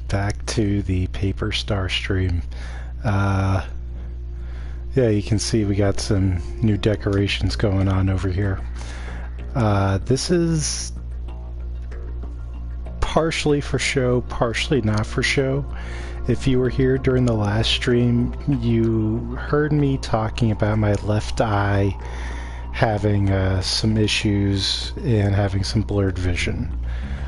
back to the paper Starstream. Yeah, you can see we got some new decorations going on over here. This is partially for show, partially not for show. If you were here during the last stream, you heard me talking about my left eye having some issues and having some blurred vision.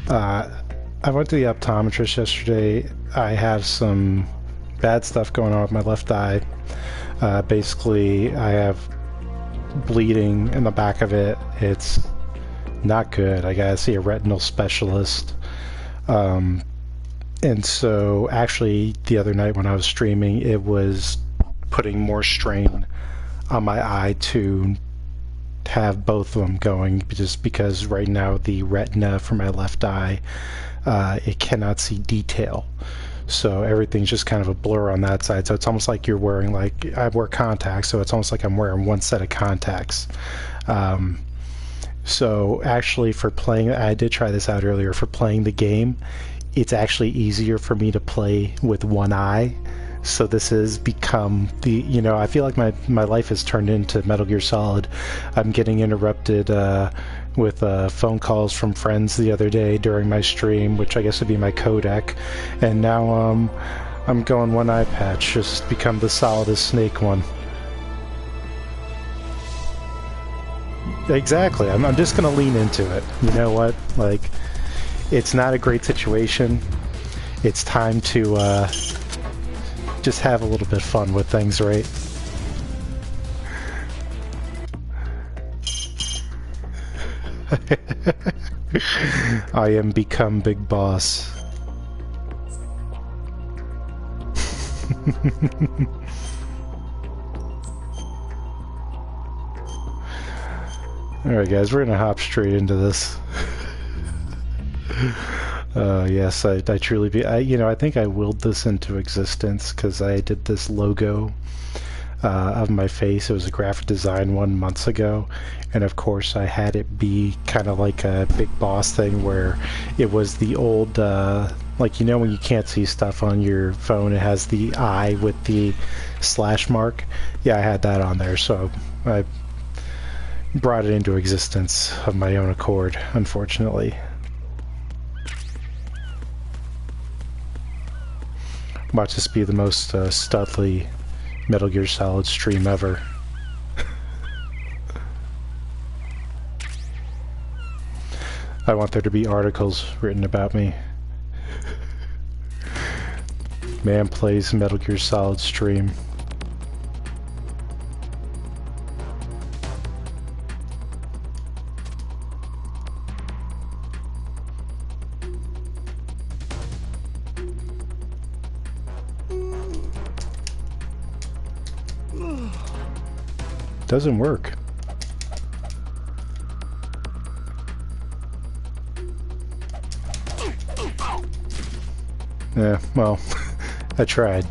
I went to the optometrist yesterday. I have some bad stuff going on with my left eye. Basically, I have bleeding in the back of it. It's not good. I gotta see a retinal specialist. And so actually the other night when I was streaming, it was putting more strain on my eye to have both of them going, just because right now the retina for my left eye, it cannot see detail. So everything's just kind of a blur on that side. So it's almost like you're wearing, like, I wear contacts, so it's almost like I'm wearing one set of contacts. So actually for playing, I did try this out earlier, for playing the game, it's actually easier for me to play with one eye. So this has become the, you know, I feel like my life has turned into Metal Gear Solid. I'm getting interrupted with phone calls from friends the other day during my stream, which I guess would be my codec. And now I'm going one eye patch, just become the solidest Snake one. Exactly. I'm just going to lean into it. You know what? Like, it's not a great situation. It's time to just have a little bit of fun with things, right? I am become big boss. Alright guys, we're gonna hop straight into this. Yes, I truly I think I willed this into existence because I did this logo of my face. It was a graphic design one months ago, and of course I had it be kind of like a big boss thing where it was the old, like, you know, when you can't see stuff on your phone, it has the eye with the slash mark. Yeah, I had that on there, so I brought it into existence of my own accord, unfortunately. Watch this be the most studly Metal Gear Solid stream ever. I want there to be articles written about me. Man plays Metal Gear Solid stream. Doesn't work. Yeah, well, I tried.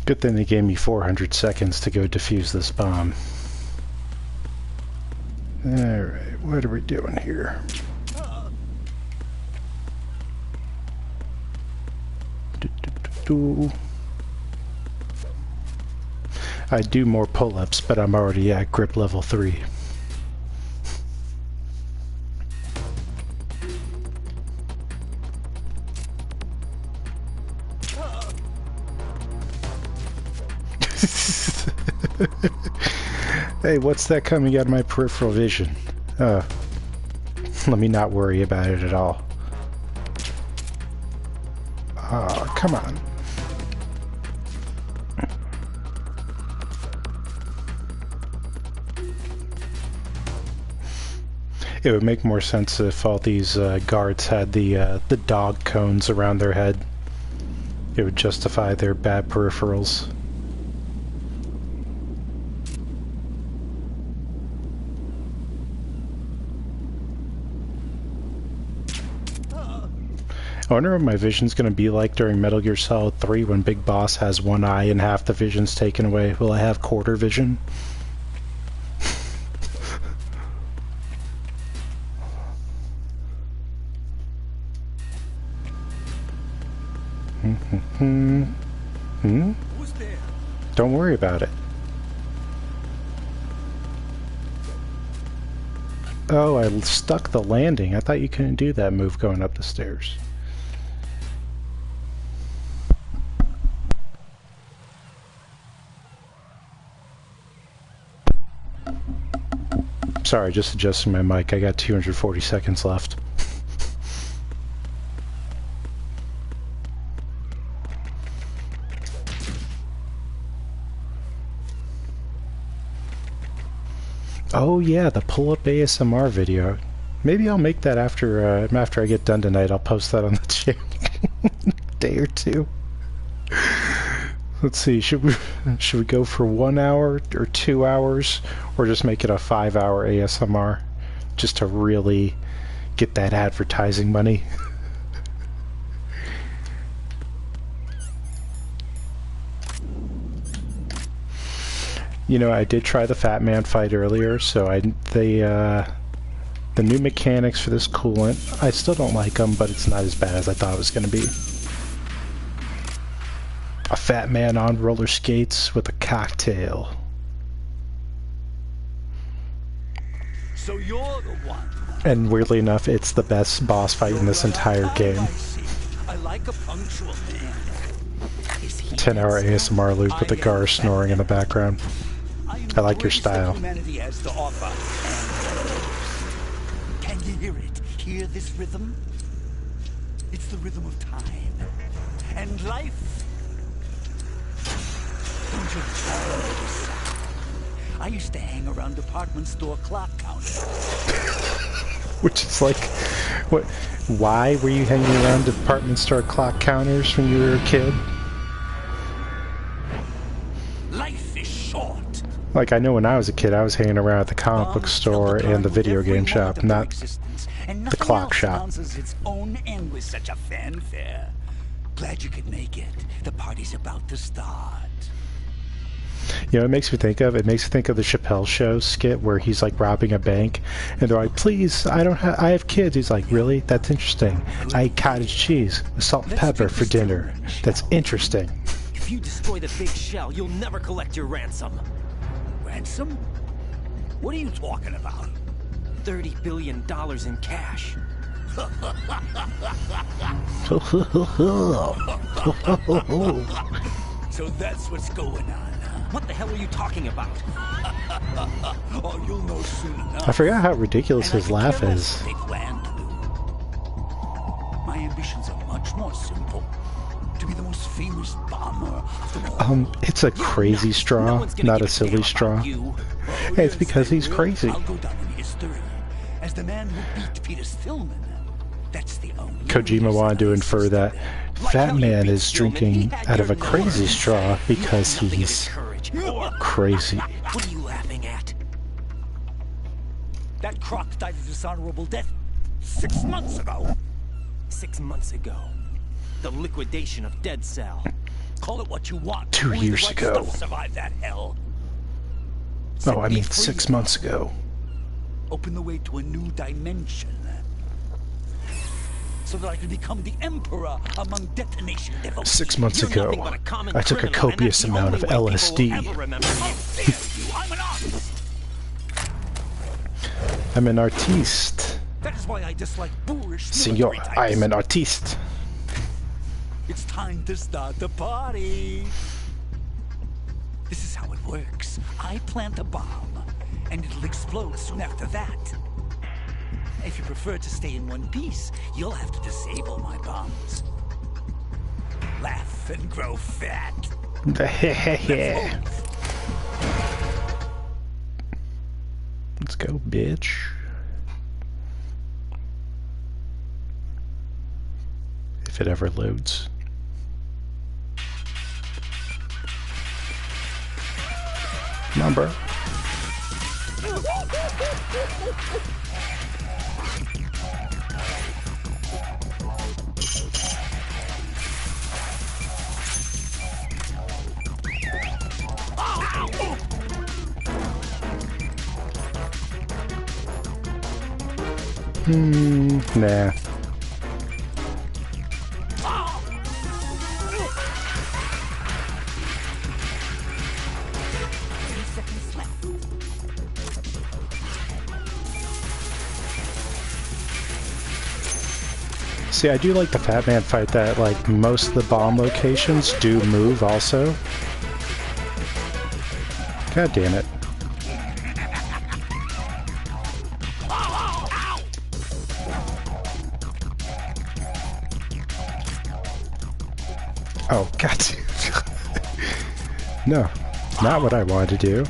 Good thing they gave me 400 seconds to go defuse this bomb. Alright, what are we doing here? I do more pull-ups, but I'm already at grip level 3. Hey, what's that coming out of my peripheral vision? Let me not worry about it at all. Oh, come on. It would make more sense if all these guards had the dog cones around their head. It would justify their bad peripherals. I wonder what my vision's going to be like during Metal Gear Solid 3 when Big Boss has one eye and half the vision's taken away. Will I have quarter vision? Who's there? Don't worry about it. Oh, I stuck the landing. I thought you couldn't do that move going up the stairs. Sorry, just adjusting my mic. I got 240 seconds left. Oh yeah, the pull-up ASMR video. Maybe I'll make that after I get done tonight. I'll post that on the channel in a day or two. Let's see, should we go for 1 hour or 2 hours, or just make it a 5-hour ASMR, just to really get that advertising money? You know, I did try the Fat Man fight earlier, so the new mechanics for this coolant, I still don't like them, but it's not as bad as I thought it was going to be. A fat man on roller skates with a cocktail. So you're the one. And weirdly enough, it's the best boss fight in this entire game. I like a punctual man. 10-hour ASMR loop with the gar snoring in the background. I like your style. Humanity has to offer. Can you hear it? Hear this rhythm? It's the rhythm of time and life. Don't you love this? I used to hang around department store clock counters. Which is like, what? Why were you hanging around department store clock counters when you were a kid? Life is short. Like, I know when I was a kid, I was hanging around at the comic book store and the video game shop, not the clock shop. Its own end with such a fanfare. Glad you could make it. The party's about to start. You know, it makes me think of the Chappelle Show skit where he's like robbing a bank, and they're like, "Please, I have kids." He's like, "Really? That's interesting. I eat cottage cheese with salt and pepper for dinner. That's interesting." If you destroy the big shell, you'll never collect your ransom. Ransom? What are you talking about? $30 billion in cash. So that's what's going on, huh? What the hell are you talking about? Oh, you'll know soon enough. I forgot how ridiculous his laugh What is. they plan to do. My ambitions are much more simple. To be the most famous bomber of them all. It's a crazy straw, not a silly straw. Hey, it's because he's crazy. I'll go down in history as the man who beat Peter Stillman. That's the only Kojima wanted to infer that Fat Man is drinking out of a crazy straw because he's crazy. What are you laughing at? That croc died a dishonorable death 6 months ago. 6 months ago. The liquidation of Dead Cell. Call it what you want. 2 Only the years right ago. stuff survived that hell. Oh, I Set me mean free. 6 months ago. Open the way to a new dimension. So that I can become the emperor among detonation devils. 6 months You're ago, nothing but a common I took a criminal, and copious that's the amount of only way people will LSD. ever remember you. How dare you? I'm an artist. I'm an artiste. That is why I dislike boorish Senor, military I am types. an artiste. It's time to start the party. This is how it works. I plant a bomb, and it'll explode soon after that. If you prefer to stay in one piece, you'll have to disable my bombs. Laugh and grow fat. Yeah. Let's go, bitch. If it ever loads. Come on, bro. Nah. See, I do like the Fat Man fight that, like, most of the bomb locations do move also. God damn it. Oh, God. No, not what I wanted to do.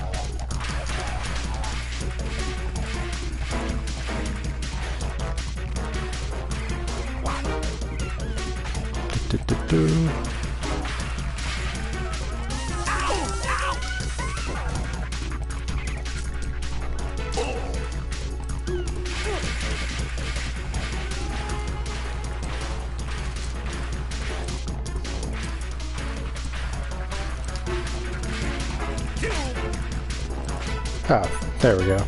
Oh, there we go.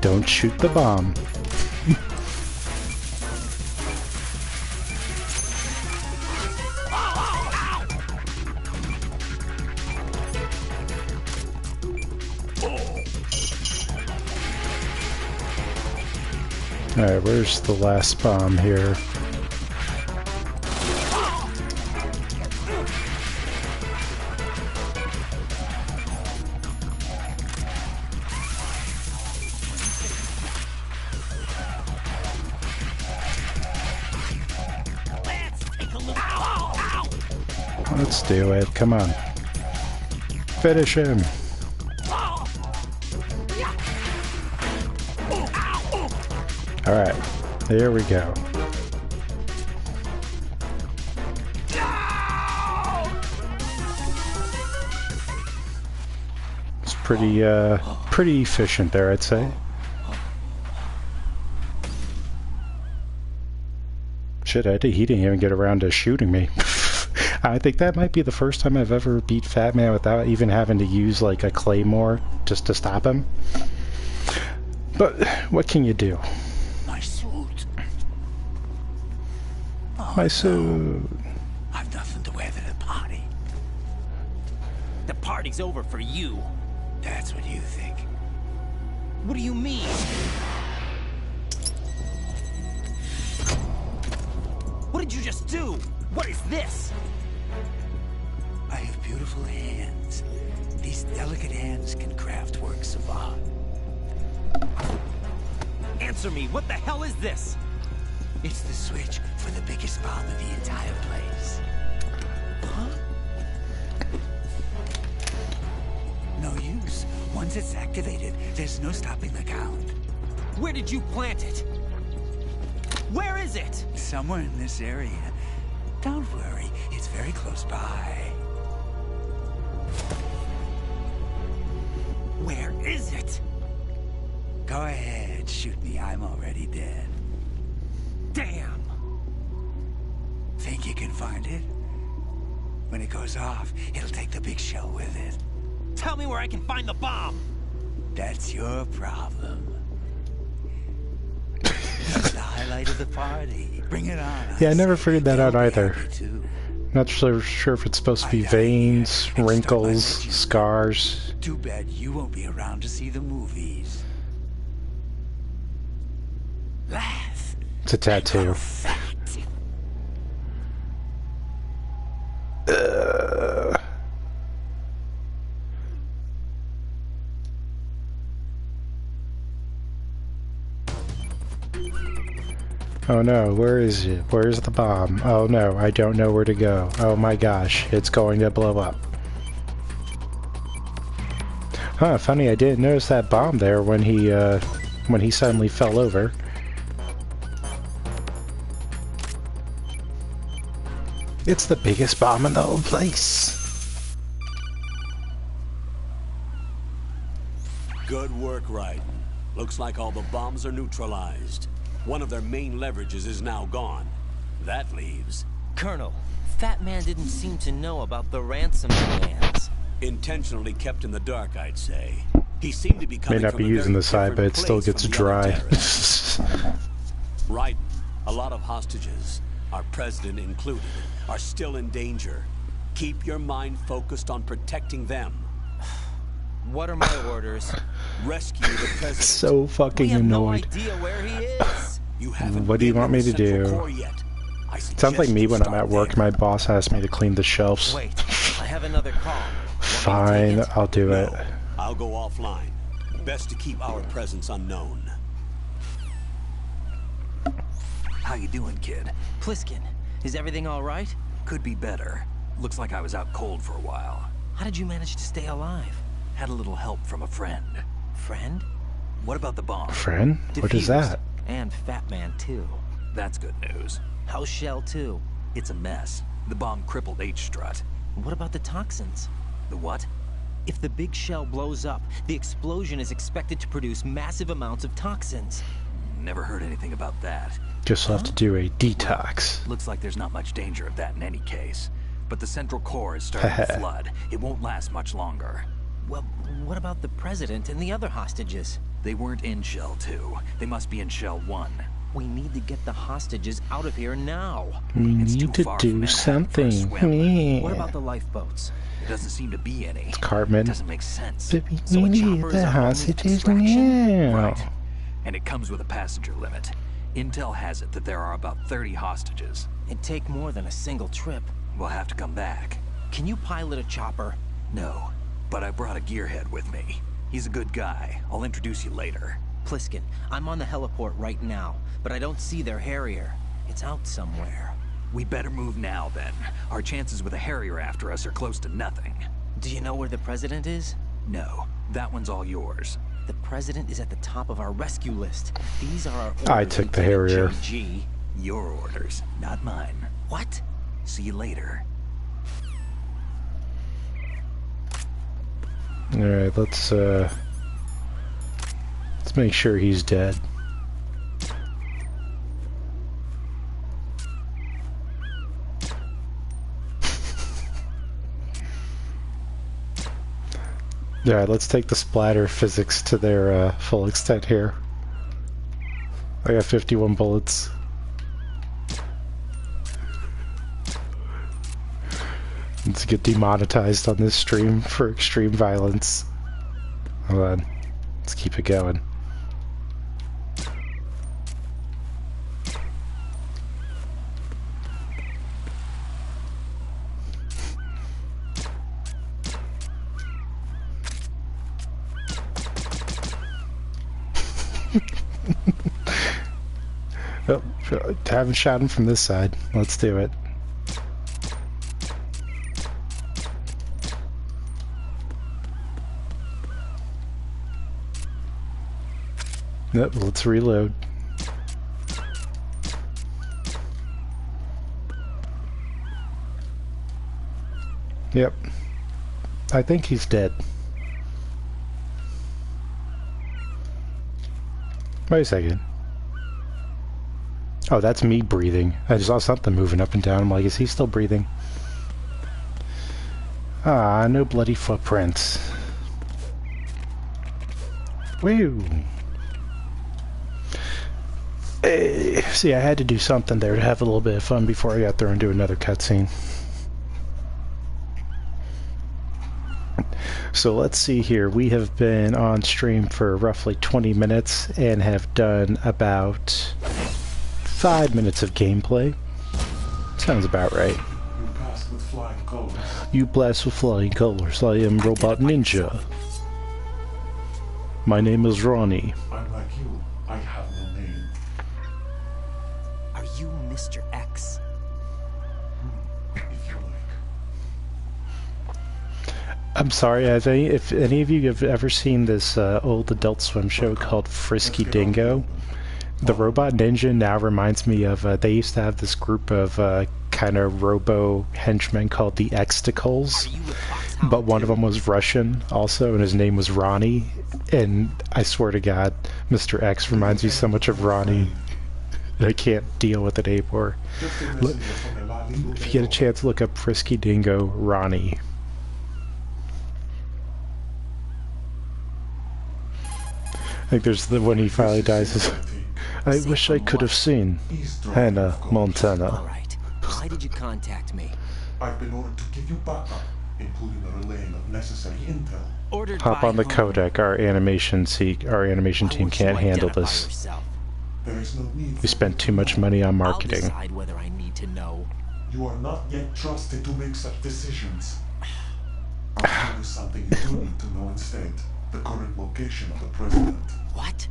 Don't shoot the bomb. Alright, where's the last bomb here? Let's do it. Come on. Finish him. Alright, there we go. It's pretty efficient there, I'd say. Shit, he didn't even get around to shooting me. I think that might be the first time I've ever beat Fat Man without even having to use, like, a claymore just to stop him. But what can you do? My suit. Oh, My suit. No. I've nothing to wear to the party. The party's over for you. That's what you think. What do you mean? What did you just do? What is this? I have beautiful hands. These delicate hands can craft works of art. Answer me, what the hell is this? It's the switch for the biggest bomb in the entire place. Huh? No use. Once it's activated, there's no stopping the count. Where did you plant it? Where is it? Somewhere in this area. Don't worry, it's very close by. Where is it? Go ahead, shoot me. I'm already dead. Damn! Think you can find it? When it goes off, it'll take the big show with it. Tell me where I can find the bomb! That's your problem. That's the highlight of the party. Bring it on. Yeah, I never figured that out either. Too. Not sure if it's supposed to be veins, wrinkles, scars. Too bad you won't be around to see the movies. Laugh. It's a tattoo. Oh no, where is it? Where's the bomb? Oh no, I don't know where to go. Oh my gosh, it's going to blow up. Huh, funny, I didn't notice that bomb there when he suddenly fell over. It's the biggest bomb in the whole place. Good work, Wright. Looks like all the bombs are neutralized. One of their main leverages is now gone. That leaves... Colonel, Fat Man didn't seem to know about the ransom demands. Intentionally kept in the dark, I'd say. He seemed to be coming May not from be a using very the side, but it different still place gets from the other dry. terrorists. Right. A lot of hostages, our president included, are still in danger. Keep your mind focused on protecting them. What are my orders? Rescue the president. So fucking We have no annoyed. idea where he is. You haven't What do you been want to me the to Central do? Core yet. I Sounds like suggest me you when I'm start at work. there. My boss asks me to clean the shelves. Wait, I have another call. Want me to Fine, take it? I'll do it. No, I'll go offline. Best to keep our presence unknown. How you doing, kid? Pliskin, is everything all right? Could be better. Looks like I was out cold for a while. How did you manage to stay alive? Had a little help from a friend. Friend? What about the bomb? Friend? What is Defused. that? And Fat Man, too. That's good news. How's Shell, too? It's a mess. The bomb crippled H-Strut. What about the toxins? The what? If the big shell blows up, the explosion is expected to produce massive amounts of toxins. Never heard anything about that. Just have to do a detox. Looks like there's not much danger of that in any case. But the Central Core is starting to flood. It won't last much longer. Well, what about the president and the other hostages? They weren't in Shell 2. They must be in Shell 1. We need to get the hostages out of here now. We It's need too to far from do Manhattan for something. a swim. Yeah. What about the lifeboats? There doesn't seem to be any. Cartman. Doesn't make sense. But we So a need chopper is the our only hostages distraction? now. Right. And it comes with a passenger limit. Intel has it that there are about 30 hostages. It'd take more than a single trip. We'll have to come back. Can you pilot a chopper? No, but I brought a gearhead with me. He's a good guy. I'll introduce you later. Pliskin, I'm on the heliport right now, but I don't see their Harrier. It's out somewhere. We better move now, then. Our chances with a Harrier after us are close to nothing. Do you know where the president is? No, that one's all yours. The president is at the top of our rescue list. These are our orders. I took the Harrier. G, your orders, not mine. What? See you later. Alright, let's make sure he's dead. Alright, let's take the splatter physics to their full extent here. I got 51 bullets. Let's get demonetized on this stream for extreme violence. Hold on. Let's keep it going. Oh, haven't shot him from this side. Let's do it. Yep, let's reload. Yep. I think he's dead. Wait a second. Oh, that's me breathing. I just saw something moving up and down. I'm like, is he still breathing? Ah, no bloody footprints. Woo! Hey, see, I had to do something there to have a little bit of fun before I got there and do another cutscene. So let's see here. We have been on stream for roughly 20 minutes and have done about 5 minutes of gameplay. Sounds about right. You passed with flying colors. You blast with flying colors. I am Robot Ninja. My name is Ronnie. I'm like you. I have no name. Are you Mr. X? If you like. I'm sorry, if any of you have ever seen this old Adult Swim show called Frisky Dingo, the Robot Ninja now reminds me of, they used to have this group of kind of robo henchmen called the Xtacles, but one of them was Russian also, and his name was Ronnie. And I swear to God, Mr. X reminds me so much of Ronnie. I can't deal with it anymore. If you get a chance, look up Frisky Dingo Ronnie. I think there's the when he finally dies. Is, I wish I could have seen Hannah Montana. All right. Why did you contact me? I've been ordered to give you backup, including the relaying of necessary intel. Ordered Hop by on the whom? codec. Our animation Why team won't can't you handle identify this. yourself? There is no need We for spent you too to much know. money on I'll marketing. decide whether I need to know. You are not yet trusted to make such decisions. I'll tell you something you do need to know instead. The current location of the president. What?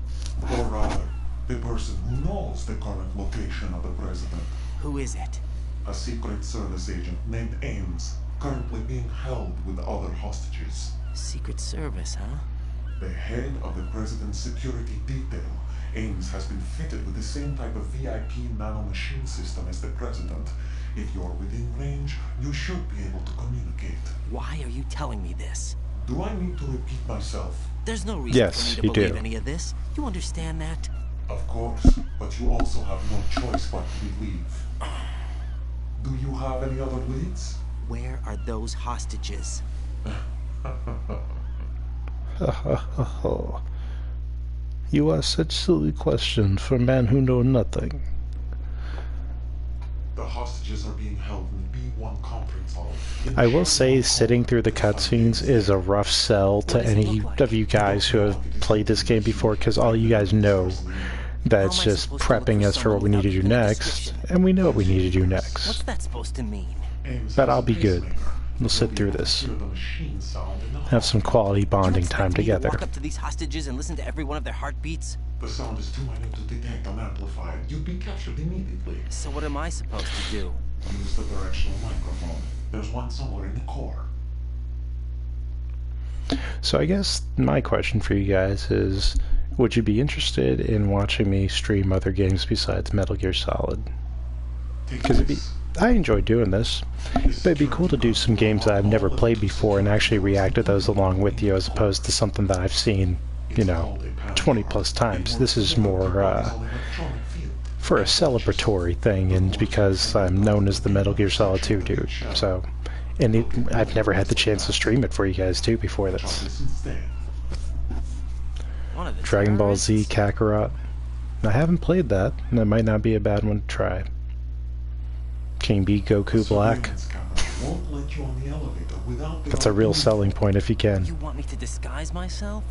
Or rather, the person who knows the current location of the president. Who is it? A Secret Service agent named Ames, currently being held with other hostages. Secret Service, huh? The head of the president's security detail, Ames has been fitted with the same type of VIP nanomachine system as the president. If you're within range, you should be able to communicate. Why are you telling me this? Do I need to repeat myself? There's no reason Yes, for me you to believe do. any of this. You understand that? Of course, but you also have no choice but to believe. Do you have any other leads? Where are those hostages? You ask such silly questions for men who know nothing. The hostages are being held in the B1 conference hall. I will say, sitting through the cutscenes is a rough sell to any of you guys who have played this game before, because all you guys know that's just prepping us for what we need to do next, and we know what we need to do What's next. that supposed to mean? But I'll be good. We'll sit through this. Have some quality bonding You time expect me to together. walk up to these hostages and listen to every one of their heartbeats? The sound is too minute to detect and amplify it. You'd be captured immediately. So what am I supposed to do? Use the directional microphone. There's one somewhere in the core. So I guess my question for you guys is, would you be interested in watching me stream other games besides Metal Gear Solid? Because I enjoy doing this, but it'd be cool to do some games that I've never played before and actually react to those along with you, as opposed to something that I've seen, you know, 20 plus times. This is more for a celebratory thing, and because I'm known as the Metal Gear Solid 2 dude. So, and I've never had the chance to stream it for you guys too before this. One of the Dragon Ball Z terrorists? Kakarot. I haven't played that, and that might not be a bad one to try. King B Goku Black. That's a real selling point if you can. You want me to disguise myself?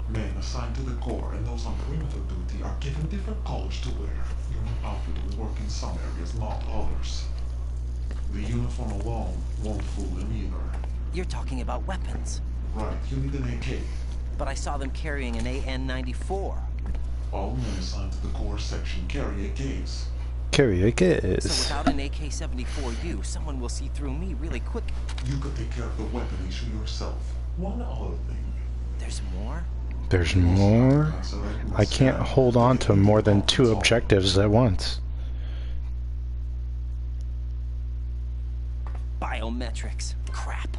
Men assigned to the core and those on perimeter duty are given different colors to wear. Your new outfit will work in some areas, not others. The uniform alone won't fool them either. You're talking about weapons. Right, you need an AK. But I saw them carrying an AN-94. All men assigned to the core section carry AKs. Karaoke So is. without an AK-74U, someone will see through me really quick. You could take care of the weapon issue yourself. One other thing. There's more? There's more? I can't hold on to more than 2 objectives at once. Biometrics. Crap.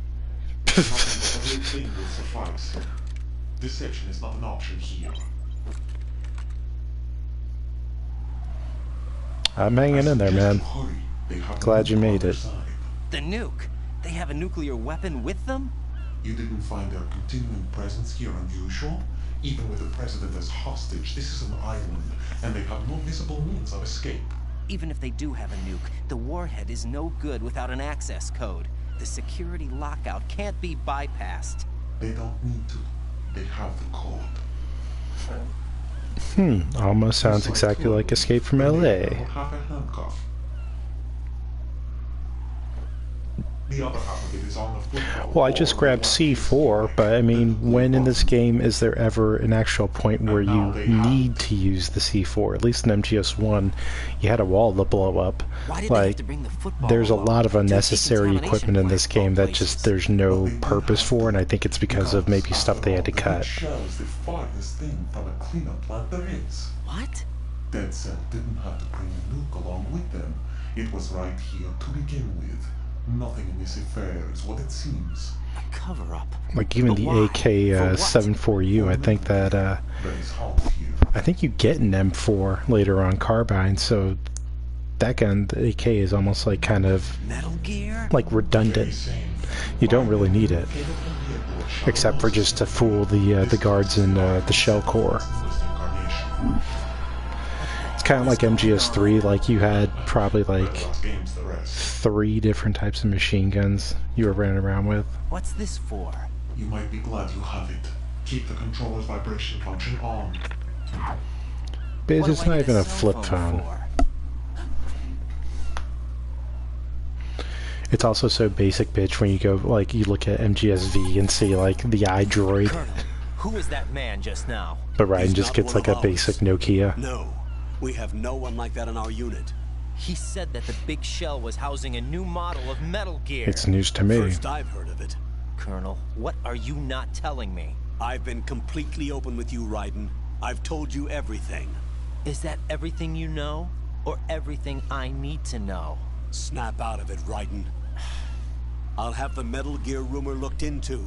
Everything will suffice. Deception is not an option here. I'm hanging in there, man. Glad you made it. The nuke. They have a nuclear weapon with them? You didn't find their continuing presence here unusual? Even with the president as hostage, this is an island, and they have no visible means of escape. Even if they do have a nuke, the warhead is no good without an access code. The security lockout can't be bypassed. They don't need to. They have the code. Almost sounds exactly like Escape from LA. Half a handcuff. The other half of it is on the football. Well, I just grabbed C4, but I mean, when in this game is there ever an actual point where you need to use the C4? At least in MGS1, you had a wall to blow up. Why did they have Like, to bring the football there's a along? lot of To a unnecessary decontamination equipment in plant this of game all that places. just there's no purpose for, and I think it's because of maybe stuff they had to cut. Shell is the farthest thing from a cleanup plant there is. What? Dead Cell didn't have to bring a nuke along with them. It was right here to begin with. Nothing in this affair is what it seems. A cover-up. Like even But the why? AK-74U, I think that There is halt here. I think you get an M4 later on carbine, so that gun, the AK, is almost like kind of Metal Gear? like redundant. You don't really need it, except for just to fool the guards in the shell core. It's kind of like MGS3, like you had probably like 3 different types of machine guns you were running around with. What's this for? You might be glad you have it. Keep the controller's vibration function on. But What it's do I not need even a cell flip phone. for? It's also so basic, bitch, when you go, like, you look at MGSV and see, like, the iDroid. Colonel, who was that man just now? But Ryan He's just not gets, one like, a of basic ours. Nokia. No, we have no one like that in our unit. He said that the big shell was housing a new model of Metal Gear. It's news to me. First I've heard of it. Colonel, what are you not telling me? I've been completely open with you, Raiden. I've told you everything. Is that everything you know? Or everything I need to know? Snap out of it, Raiden. I'll have the Metal Gear rumor looked into.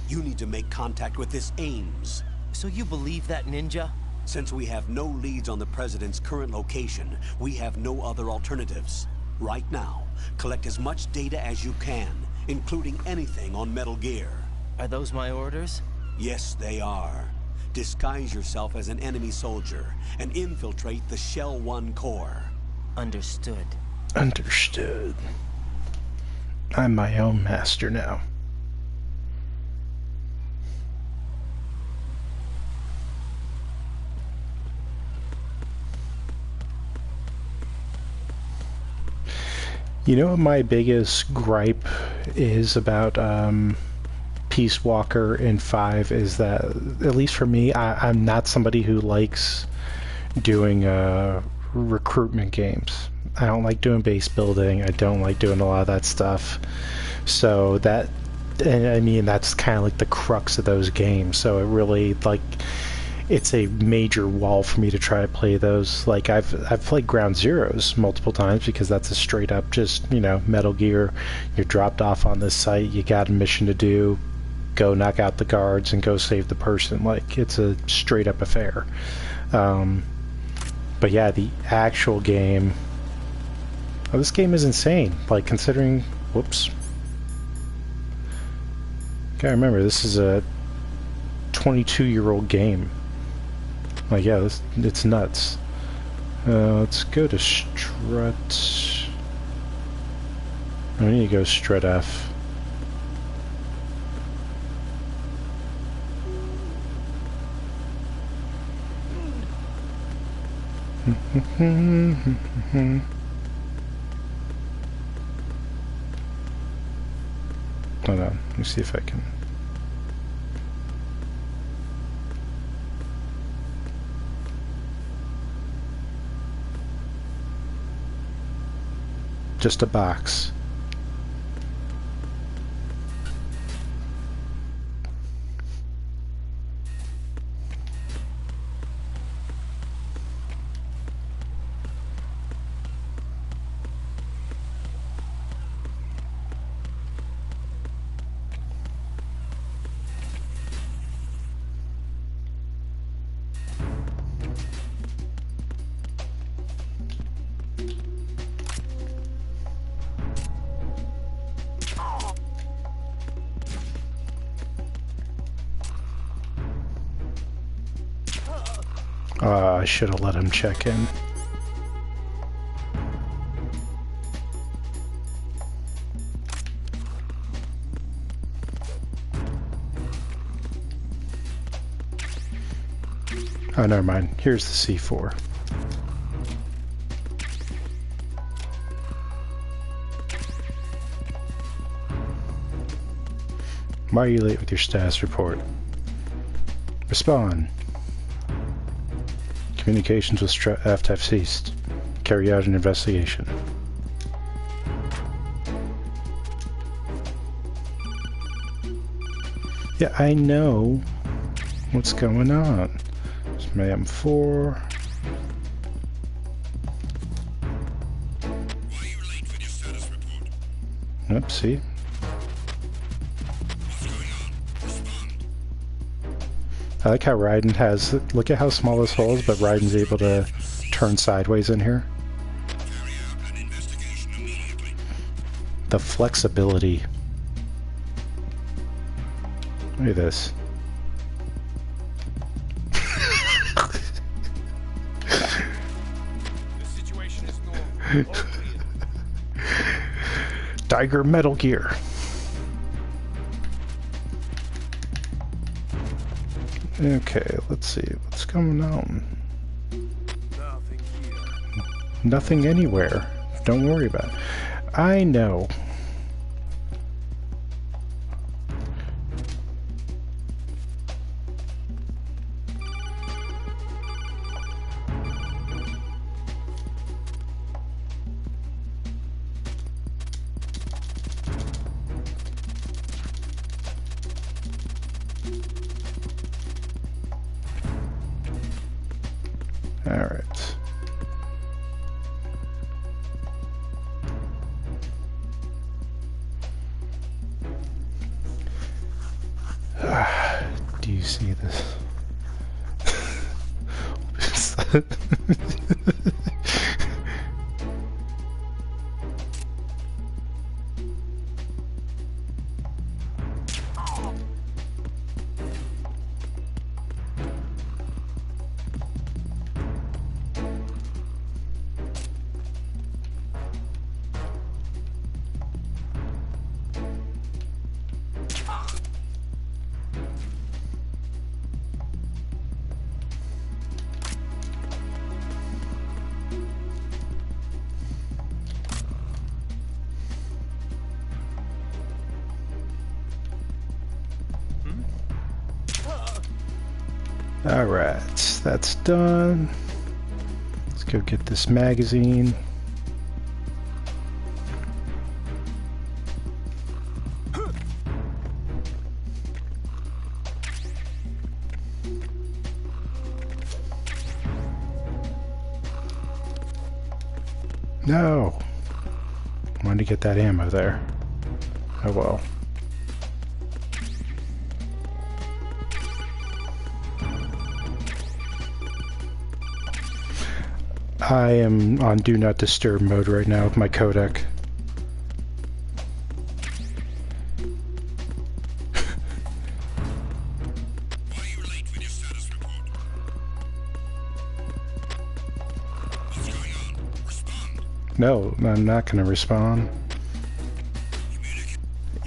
You need to make contact with this Ames. So you believe that, Ninja? Since we have no leads on the President's current location, we have no other alternatives. Right now, collect as much data as you can, including anything on Metal Gear. Are those my orders? Yes, they are. Disguise yourself as an enemy soldier and infiltrate the Shell 1 core. Understood. Understood. I'm my own master now. You know what my biggest gripe is about Peace Walker in 5 is that, at least for me, I'm not somebody who likes doing recruitment games. I don't like doing base building. I don't like doing a lot of that stuff. So that, and I mean, that's kind of like the crux of those games. So it really, like, it's a major wall for me to try to play those. Like, I've played Ground Zeroes multiple times because that's a straight up just, you know, Metal Gear. You're dropped off on this site, you got a mission to do, go knock out the guards and go save the person. Like, it's a straight up affair. But yeah, the actual game, oh, this game is insane. Like, considering, whoops. Gotta remember, this is a 22-year-old game. Like, yeah, it's nuts. Let's go to Strut. I need to go Strut F. Hold on, let me see if I can. Just a box. I should have let him check in. Oh, never mind. Here's the C4. Why are you late with your status report? Respond. Communications with F have ceased. Carry out an investigation. Yeah, I know what's going on. It's my M4. Why are you late with your status report? Oopsie. I like how Raiden has... Look at how small this hole is, but Raiden's able to turn sideways in here. The flexibility. Look at this. Tiger Metal Gear. Okay, let's see what's going on. Nothing here. Nothing anywhere. Don't worry about it. I know. Alright. Do you see this? Alright, that's done. Let's go get this magazine. No! Wanted to get that ammo there. Oh well. I am on Do Not Disturb mode right now with my codec. Why are you late with your status report? What's going on? Respond. No, I'm not going to respond.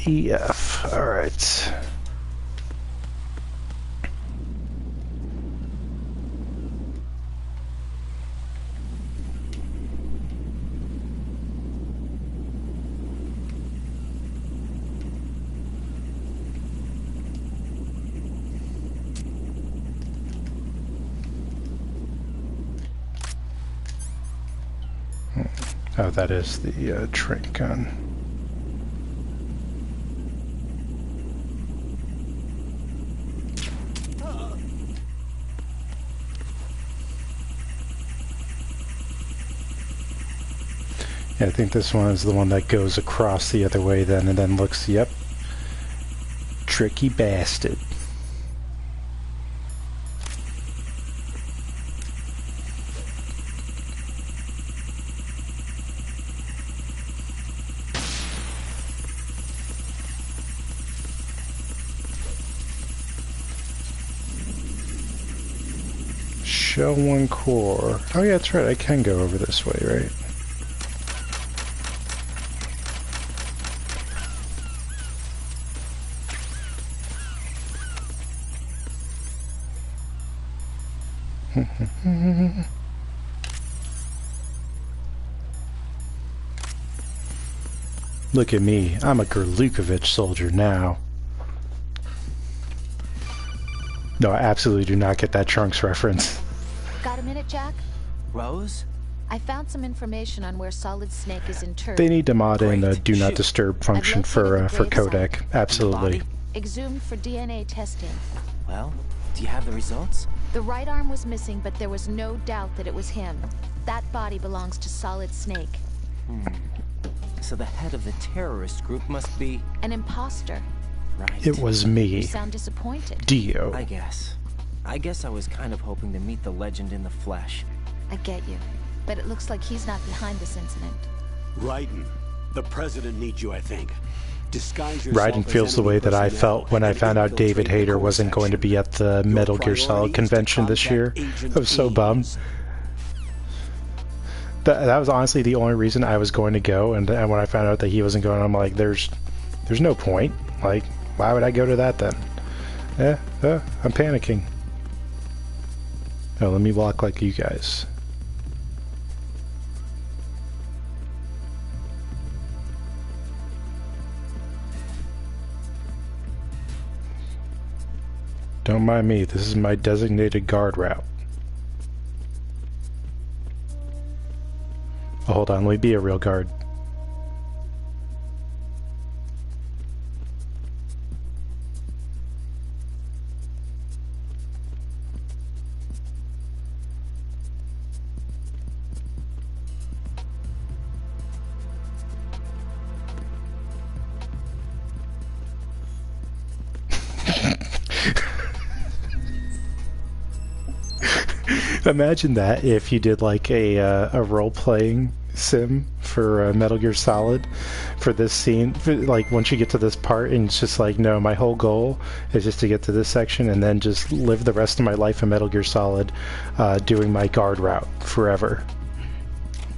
EF. Alright. Oh, that is the train gun. Yeah, I think this one is the one that goes across the other way then and then looks, yep. Tricky bastard. Shell 1 core. Oh yeah, that's right, I can go over this way, right? Look at me, I'm a Gerlukovich soldier now. No, I absolutely do not get that Trunks reference. Got a minute, Jack? Rose? I found some information on where Solid Snake is interred. They need to mod in a Great. Do Not Shoot. Disturb function I've for located the grave codec. site. Absolutely. Body? Exhumed for DNA testing. Well, do you have the results? The right arm was missing, but there was no doubt that it was him. That body belongs to Solid Snake. So the head of the terrorist group must be... An imposter. Right. It was You me, sound disappointed. Dio. I guess. I guess I was kind of hoping to meet the legend in the flesh. I get you. But it looks like he's not behind this incident. Raiden, the president needs you, I think. Disguise yourself Raiden as feels the enemy way that I personnel felt when I and found out David infiltrate the Hayter core wasn't going to section. be at the Your Metal Gear Solid priority is to convention this year. contact I Agent was so bummed. Ease. That was honestly the only reason I was going to go, and when I found out that he wasn't going, I'm like, there's no point. Like, why would I go to that then? I'm panicking. Oh, let me walk like you guys. Don't mind me, this is my designated guard route. Oh, hold on, let me be a real guard. Imagine that if you did like a role-playing sim for Metal Gear Solid for this scene, like once you get to this part and it's just like, no, my whole goal is just to get to this section and then just live the rest of my life in Metal Gear Solid doing my guard route forever.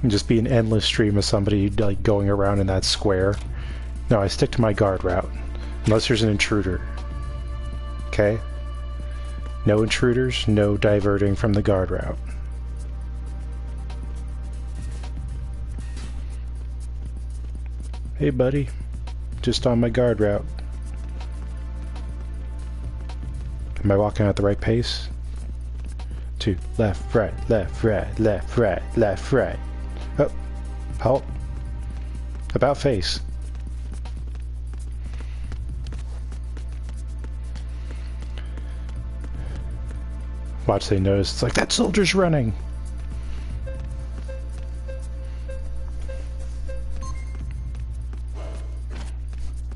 And just be an endless stream of somebody like going around in that square. No, I stick to my guard route unless there's an intruder. Okay? No intruders, no diverting from the guard route. Hey buddy, just on my guard route. Am I walking at the right pace? 2, left, right, left, right, left, right, left, right. Oh, halt. About face. Watch, they notice. It's like, that soldier's running.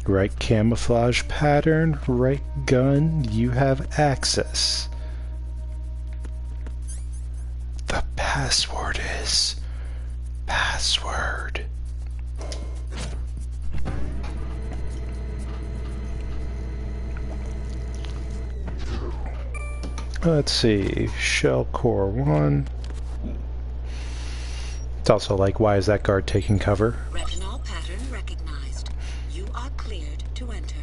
Right camouflage pattern, right gun, you have access. The password is password. Let's see, shell core 1. It's also like, why is that guard taking cover? Retinol pattern recognized. You are cleared to enter.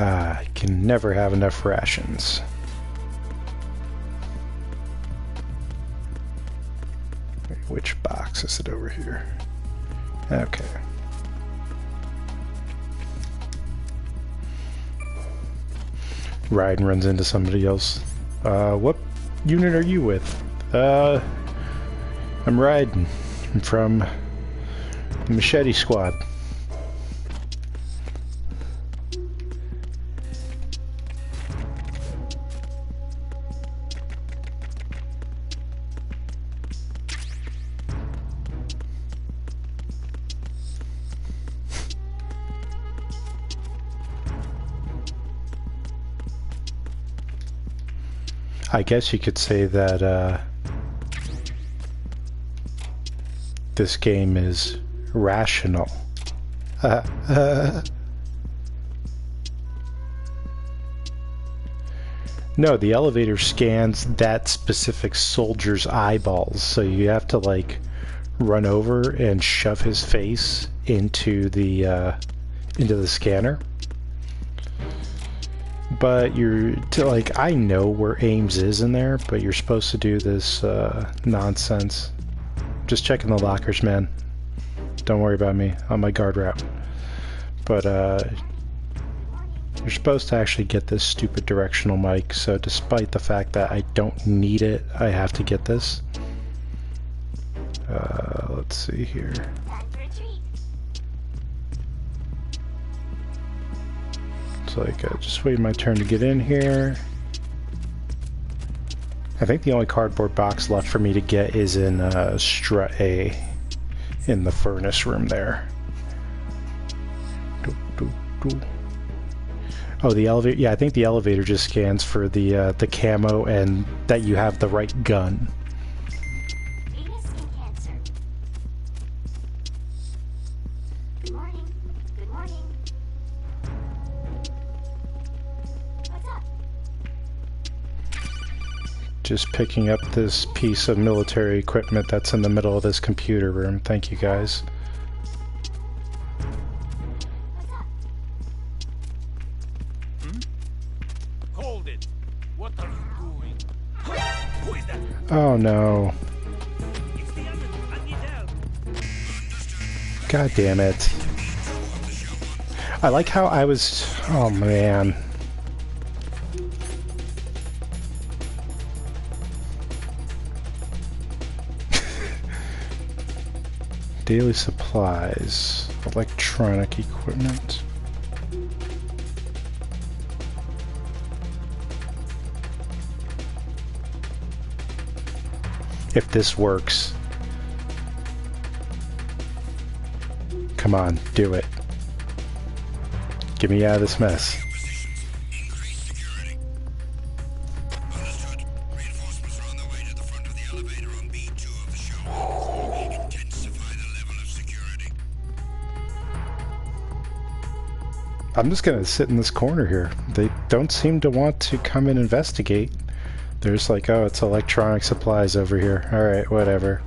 I can never have enough rations. Wait, which box is it over here? Okay. Raiden runs into somebody else. What unit are you with? I'm Raiden. I'm from the Machete Squad. I guess you could say that this game is rational. No, the elevator scans that specific soldier's eyeballs, so you have to like run over and shove his face into the scanner. But I know where Ames is in there, but you're supposed to do this nonsense. Just checking the lockers, man. Don't worry about me on my guard route. But you're supposed to actually get this stupid directional mic, so despite the fact that I don't need it, I have to get this. Let's see here. It's like, just waiting my turn to get in here. I think the only cardboard box left for me to get is in Strut A, in the furnace room there. Oh, the elevator. Yeah, I think the elevator just scans for the camo and that you have the right gun. Venus skin cancer. Good morning. Good morning. What's up? Just picking up this piece of military equipment that's in the middle of this computer room. Thank you, guys. Oh no. God damn it. I like how I was... Oh man. Daily supplies. Electronic equipment. If this works. Come on, do it. Get me out of this mess. Reinforcements are on their way to the front of the elevator on B2 of the show. Intensify the level of security. I'm just gonna sit in this corner here. They don't seem to want to come and investigate. They're just like, oh, it's electronic supplies over here. Alright, whatever.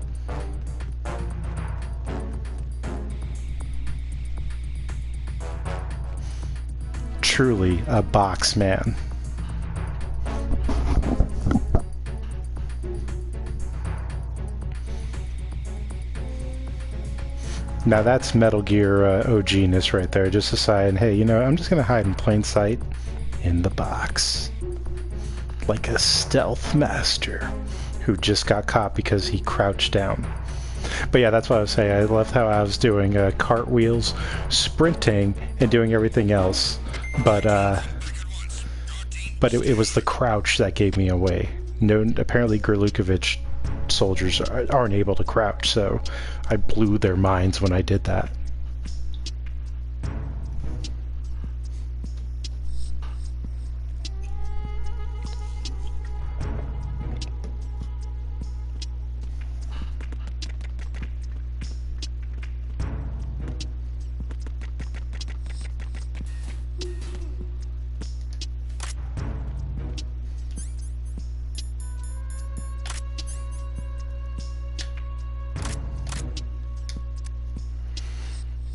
Truly a box man. Now that's Metal Gear OG-ness right there. Just deciding, hey, you know, I'm just gonna hide in plain sight in the box. Like a stealth master who just got caught because he crouched down. But yeah, that's what I was saying. I loved how I was doing cartwheels, sprinting, and doing everything else. But it was the crouch that gave me away. No, apparently Gerlukovich soldiers aren't able to crouch, so I blew their minds when I did that.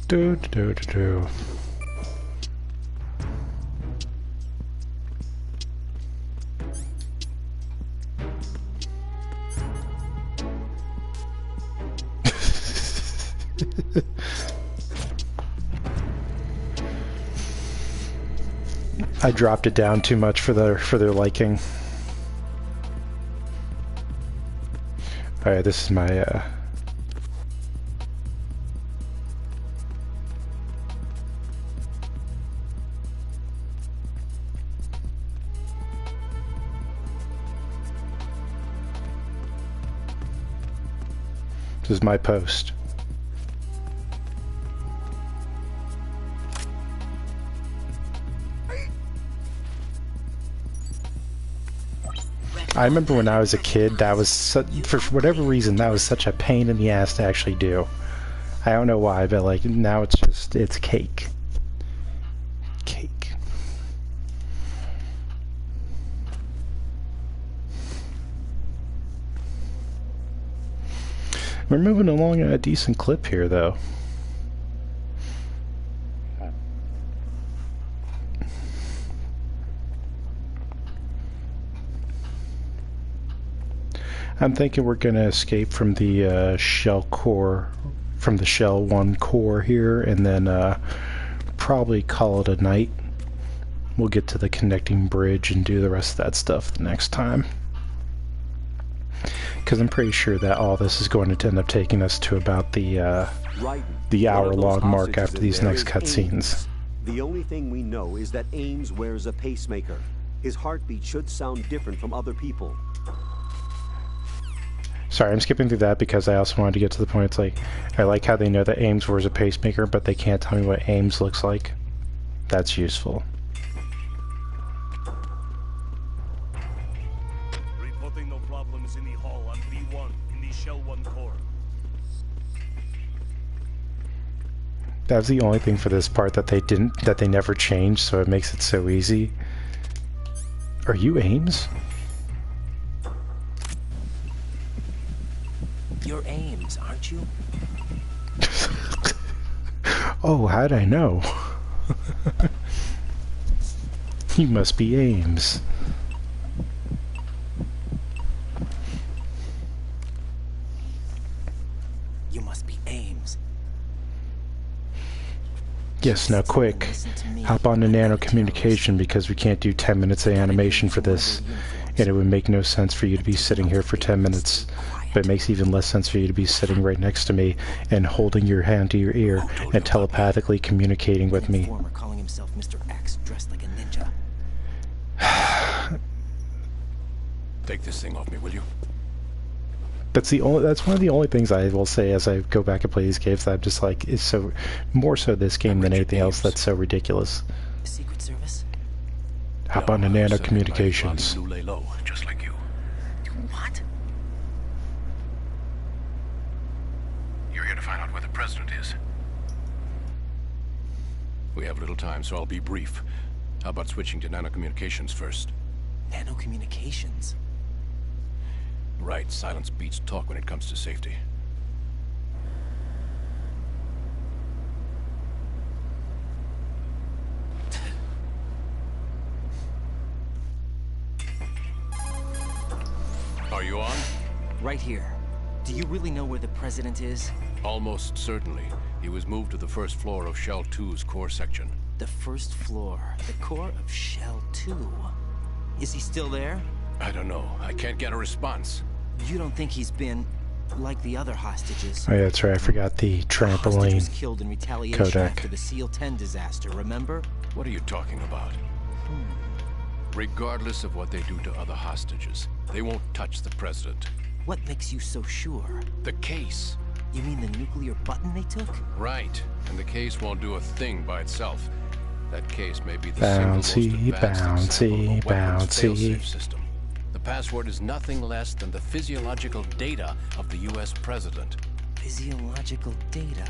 Do. I dropped it down too much for their liking. Alright, this is my this is my post. I remember when I was a kid, that was for whatever reason, that was such a pain in the ass to actually do. I don't know why, but like now it's cake. Cake. We're moving along at a decent clip here, though. I'm thinking we're going to escape from the shell core, from the shell 1 core here, and then probably call it a night. We'll get to the connecting bridge and do the rest of that stuff the next time. Because I'm pretty sure that all this is going to end up taking us to about the hour-long mark after these next cutscenes. The only thing we know is that Ames wears a pacemaker. His heartbeat should sound different from other people. Sorry, I'm skipping through that because I also wanted to get to the point. It's like, I like how they know that Ames wears a pacemaker, but they can't tell me what Ames looks like. That's useful. Reporting no problems in the hall on B1 in the Shell 1 core. That's the only thing for this part that they never changed, so it makes it so easy. Are you Ames? You're Ames, aren't you? Oh, how'd I know? You must be Ames. You must be Ames. Yes, now quick. Hop on to nano communication because we can't do 10 minutes of animation for this. And it would make no sense for you to be sitting here for 10 minutes. But it makes even less sense for you to be sitting right next to me and holding your hand to your ear and telepathically communicating with me. Calling himself Mr. X, dressed like a ninja. Take this thing off me, will you? That's one of the only things I will say as I go back and play these games that I'm just like, is so, more so this game than anything else that's so ridiculous. The Secret Service? Hop on to nano communications. You lay low, just like you. What? You're here to find out where the president is. We have little time, so I'll be brief. How about switching to nanocommunications first? Nanocommunications? Right, silence beats talk when it comes to safety. Are you on? Right here. Do you really know where the president is? Almost certainly. He was moved to the first floor of Shell 2's core section. The first floor. The core of Shell 2. Is he still there? I don't know. I can't get a response. You don't think he's been like the other hostages? Oh yeah, that's right. I forgot the Hostage trampoline was killed in retaliation codec. after the SEAL 10 disaster, remember? What are you talking about? Regardless of what they do to other hostages, they won't touch the president. What makes you so sure? The case. You mean the nuclear button they took? Right. And the case won't do a thing by itself. That case may be the Bouncy, single most advanced example of a weapons bouncy. failsafe system. The password is nothing less than the physiological data of the U.S. president. Physiological data?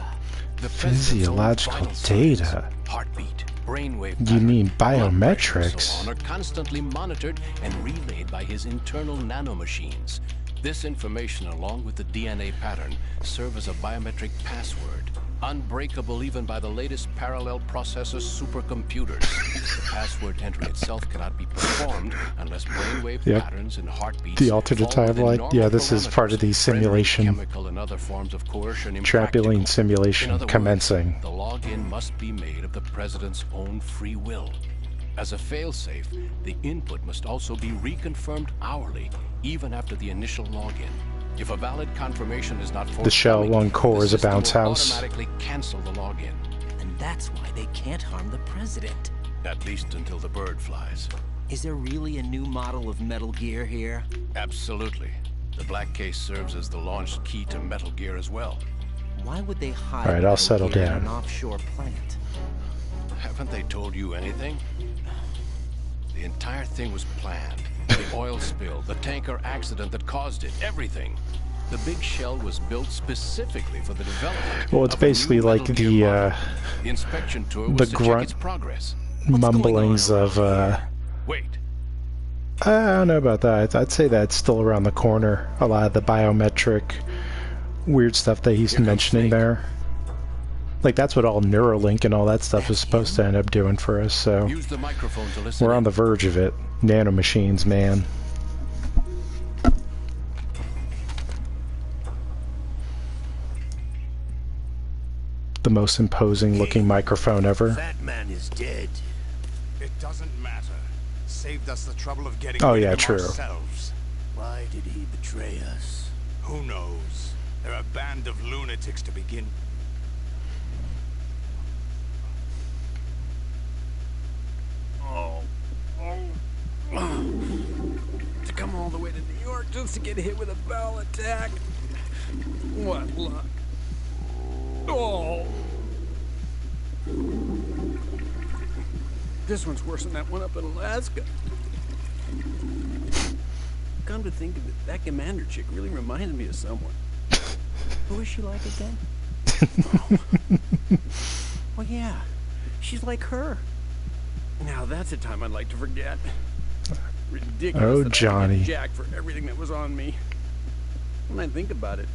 The president's own Physiological vital signs, data? heartbeat, brainwave You pattern, mean blood pressure, and biometrics? so on, are constantly monitored and relayed by his internal nanomachines. This information, along with the DNA pattern, serve as a biometric password, unbreakable even by the latest parallel processor supercomputers. The password entry itself cannot be performed unless brainwave patterns and heartbeats The alternate fall within timeline. normal Yeah, this is part of the parameters, rendering simulation. chemical and other forms of coercion impractical. Trampoline In simulation other words, commencing. the login must be made of the president's own free will. As a failsafe, the input must also be reconfirmed hourly, even after the initial login. If a valid confirmation is not forthcoming, The Shell 1 core the is a system bounce will house. automatically cancel the login. And that's why they can't harm the president. At least until the bird flies. Is there really a new model of Metal Gear here? Absolutely. The black case serves as the launch key to Metal Gear as well. Why would they hide All right, I'll Metal settle Gear in down. an offshore plant? Haven't they told you anything? The entire thing was planned. The oil spill, the tanker accident that caused it, everything. The big shell was built specifically for the development. Well, it's of a new basically like Metal Gear model. the The inspection tour was the to check grunt its progress. mumblings of Wait, I don't know about that. I'd say that's still around the corner. A lot of the biometric weird stuff that he's mentioning there. Like, that's what all Neuralink and all that stuff is supposed to end up doing for us, so use the microphone to listen. we're on the verge of it. Nanomachines, man. The most imposing looking microphone ever. That man is dead. It doesn't matter. Saved us the trouble of getting Oh, rid yeah, of him true. ourselves. Why did he betray us? Who knows? They're a band of lunatics to begin. wants to get hit with a bowel attack. What luck. Oh. This one's worse than that one up in Alaska. Come to think of it, that commander chick really reminds me of someone. Who is she like again? Well, yeah, she's like her. Now that's a time I'd like to forget. Ridiculous. Oh, that I Johnny. had Jack for everything that was on me. When I think about it,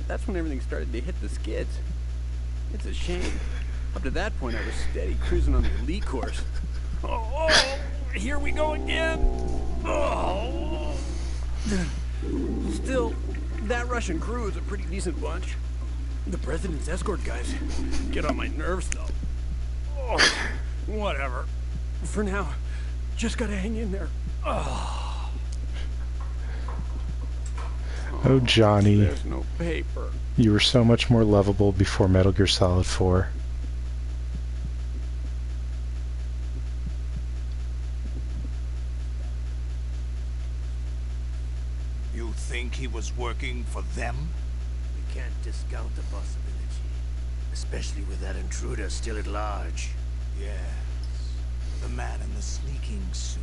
that's when everything started to hit the skids. It's a shame. Up to that point, I was steady cruising on the elite course. Oh, here we go again. Oh. Still, that Russian crew is a pretty decent bunch. The president's escort guys get on my nerves, though. Oh, whatever. For now, just gotta hang in there. Oh, Oh, Johnny. There's no paper. You were so much more lovable before Metal Gear Solid 4. You think he was working for them? We can't discount the possibility, especially with that intruder still at large. Yes. The man in the sneaking suit.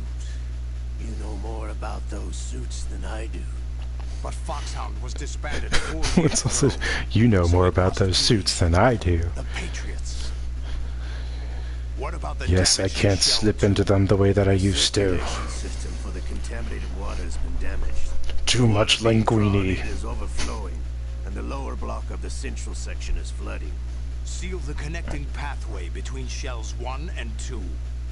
You know more about those suits than I do. But Foxhound was disbanded 4 years It's also, ago. you know So more it about must those be suits than I do. The Patriots. What about the Yes, I damage to can't Shell slip 2? into them the way that I used to. The system for the contaminated water has been damaged. Too much The water being drawn linguine. in is overflowing, and the lower block of the central section is flooding. Seal the connecting pathway between shells 1 and 2.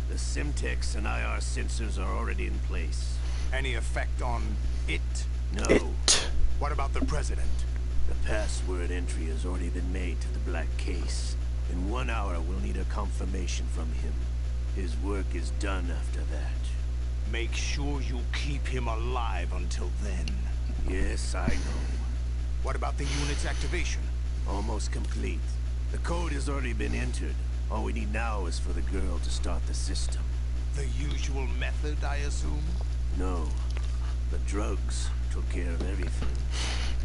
The Simtex and IR sensors are already in place. Any effect on it? No. It. What about the president? The password entry has already been made to the black case. In 1 hour, we'll need a confirmation from him. His work is done after that. Make sure you keep him alive until then. Yes, I know. What about the unit's activation? Almost complete. The code has already been entered. All we need now is for the girl to start the system. The usual method, I assume? No. The drugs took care of everything.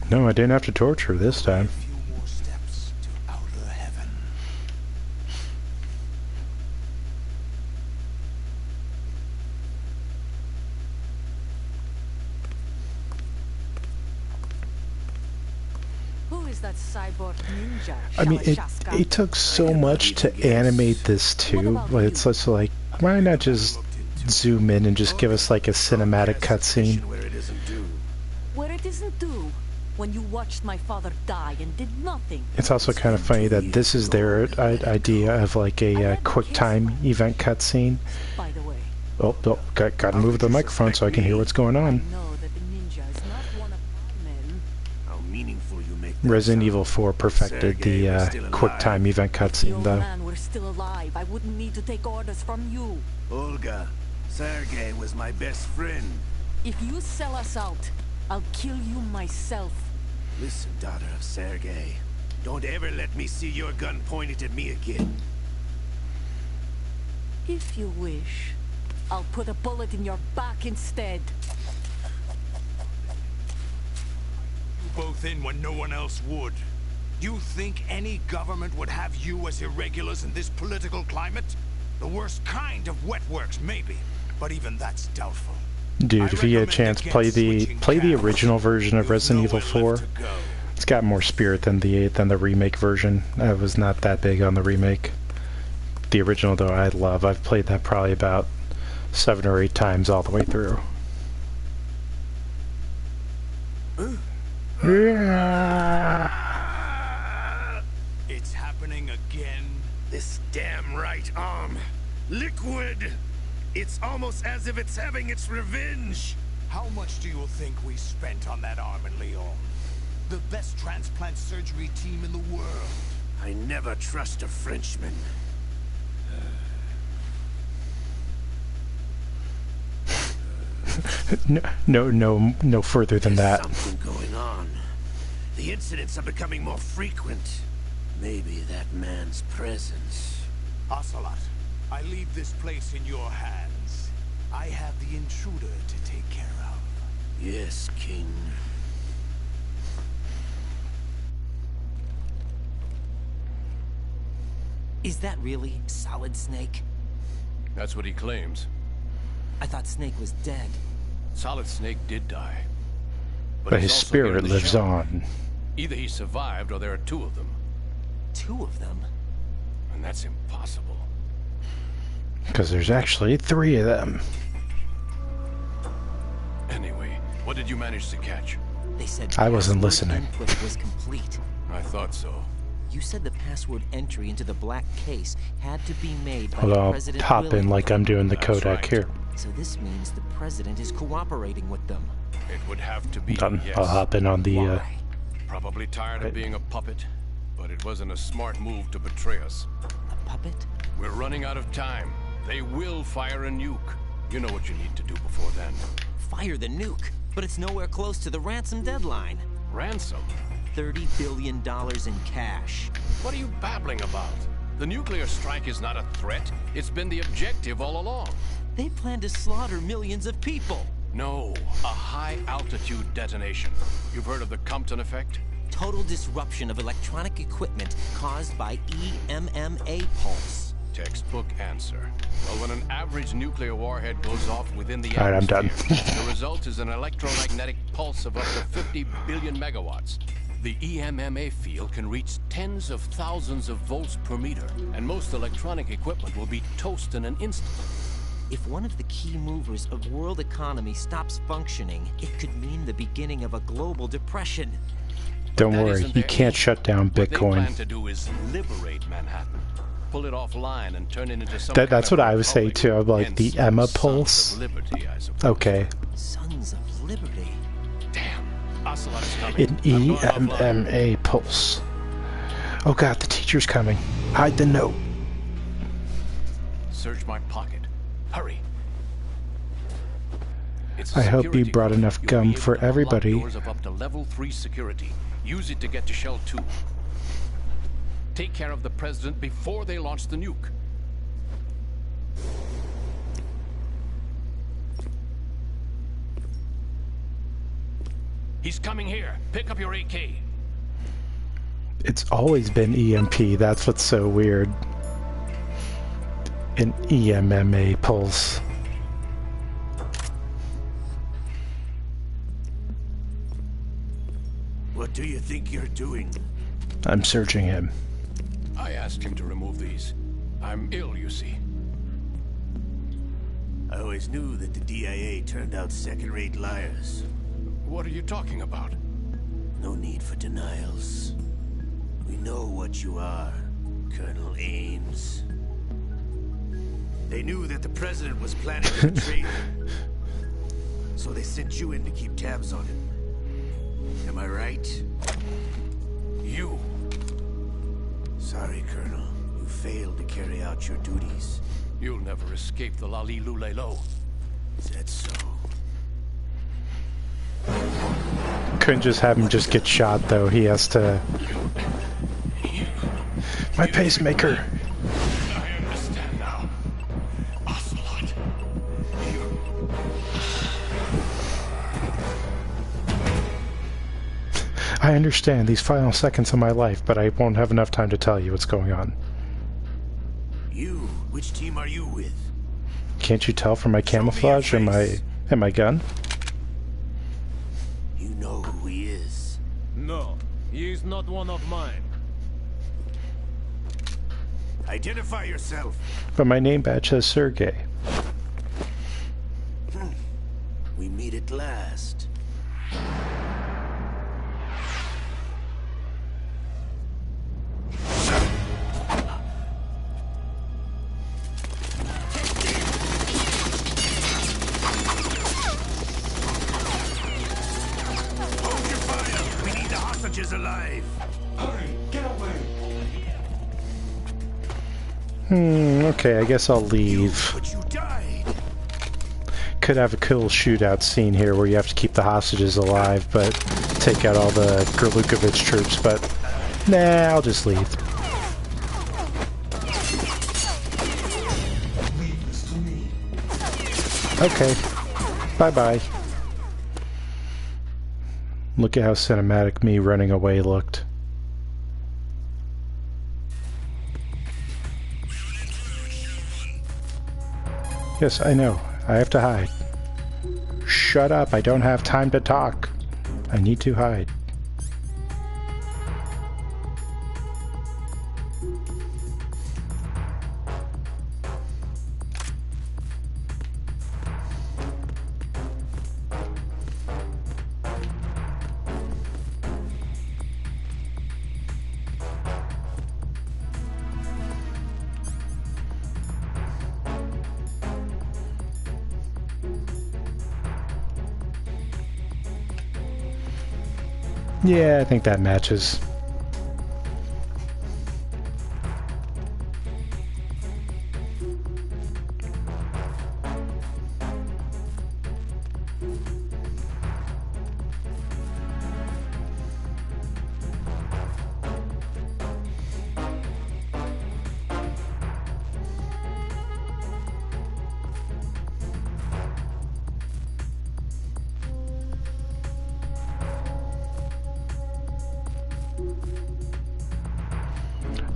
No, I didn't have to torture her this time. A few more steps to outer heaven. Who is that cyborg ninja? I mean, Shalashaska? it took so much to animate this too, but it's just like, why not just zoom in and just give us like a cinematic cutscene? Where it isn't due. Where it isn't due. When you watched my father die and did nothing. It's also kind of funny that this is their idea of like a quick time event cutscene. By the way, Oh, gotta move the microphone so I can hear what's going on. know that the ninja is not one of my men. How meaningful you make that Resident sound. Evil 4 perfected Sergei was still the alive. quick time event If the cutscene old though. man were still alive, I wouldn't need to take orders from you. Olga, Sergei was my best friend. If you sell us out, I'll kill you myself. Listen, daughter of Sergei. Don't ever let me see your gun pointed at me again. If you wish, I'll put a bullet in your back instead. You both in when no one else would. You think any government would have you as irregulars in this political climate? The worst kind of wet works, maybe. But even that's doubtful. Dude, if you get a chance, play the original version of Resident Evil 4. It's got more spirit than the remake version. I was not that big on the remake. The original though I love. I've played that probably about 7 or 8 times all the way through. It's happening again. This damn right arm. Liquid! It's almost as if it's having its revenge. How much do you think we spent on that arm in Lyon? The best transplant surgery team in the world. I never trust a Frenchman. No further than There's that. something going on. The incidents are becoming more frequent. Maybe that man's presence. Ocelot, I leave this place in your hands. I have the intruder to take care of. Yes, King. Is that really Solid Snake? That's what he claims. I thought Snake was dead. Solid Snake did die. But he's his also here in spirit the lives shell. on. Either he survived or there are two of them. Two of them? And that's impossible. Because there's actually 3 of them. Anyway, what did you manage to catch? They said I wasn't password listening. input was complete. I thought so. You said the password entry into the black case had to be made by Hold the on, I'll president pop in willingly. like I'm doing the That's codec right. here. So this means the president is cooperating with them. It would have to be, Done. yes. I'll hop in on the... Why? Probably tired of being a puppet, but it wasn't a smart move to betray us. A puppet? We're running out of time. They will fire a nuke. You know what you need to do before then. Fire the nuke, but it's nowhere close to the ransom deadline. Ransom? $30 billion in cash. What are you babbling about? The nuclear strike is not a threat. It's been the objective all along. They plan to slaughter millions of people. No, a high-altitude detonation. You've heard of the Compton effect? Total disruption of electronic equipment caused by EMMA pulse. Textbook answer. Well, when an average nuclear warhead goes off within the Alright, I'm done. the result is an electromagnetic pulse of up to 50 billion megawatts. The EMMA field can reach tens of thousands of volts per meter, and most electronic equipment will be toast in an instant. If one of the key movers of world economy stops functioning, it could mean the beginning of a global depression. Don't That worry, isn't you their can't aim. shut down What they Bitcoin. plan to do is liberate Manhattan. Pull it offline and turn it into some That's kind what of I would say republic. too. I'm like the Hence, Emma Sons Pulse. of Liberty, I suppose. Okay. Sons of Liberty. Damn. Ocelot is coming. An I'm going offline. EMMA pulse. Oh god, the teacher's coming. Hide the note. Search my pocket. Hurry. It's a I hope you security brought code. enough You'll gum be able for to unlock everybody. doors of up to level 3 security. Use it to get to Shell 2. Take care of the president before they launch the nuke. He's coming here. Pick up your AK. It's always been EMP. That's what's so weird. An EMMA pulse. What do you think you're doing? I'm searching him. I asked him to remove these. I'm ill, you see. I always knew that the DIA turned out second-rate liars. What are you talking about? No need for denials. We know what you are, Colonel Ames. They knew that the president was planning to betray them. So they sent you in to keep tabs on him. Am I right? You. Sorry, Colonel. You failed to carry out your duties. You'll never escape the Lali-Lulelo. Is that so? Couldn't just have him just get shot though. He has to... My pacemaker! I understand now. Ocelot. I understand these final seconds of my life, but I won't have enough time to tell you what's going on. You? Which team are you with? Can't you tell from my camouflage and my gun? You know who he is. No, he is not one of mine. Identify yourself. But my name badge says Sergey. We meet at last. Hold your fire. We need the hostages alive. Hurry, get away. Okay, I guess I'll leave. But you died. Could have a cool shootout scene here where you have to keep the hostages alive, but take out all the Gerlukovich troops, but nah, I'll just leave. Leave this to me. Okay. Bye-bye. Look at how cinematic me running away looked. Yes, I know. I have to hide. Shut up, I don't have time to talk. I need to hide. Yeah, I think that matches.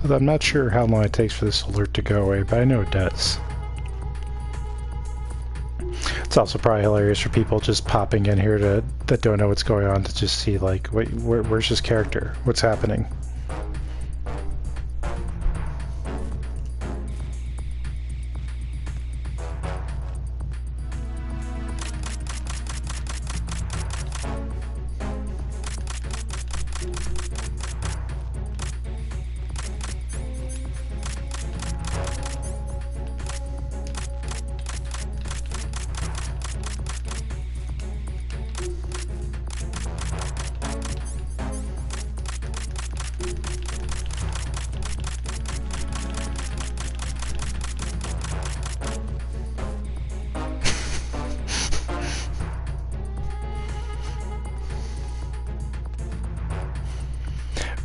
Although I'm not sure how long it takes for this alert to go away, but I know it does. It's also probably hilarious for people just popping in here that don't know what's going on to just see, like, wait, where's this character? What's happening?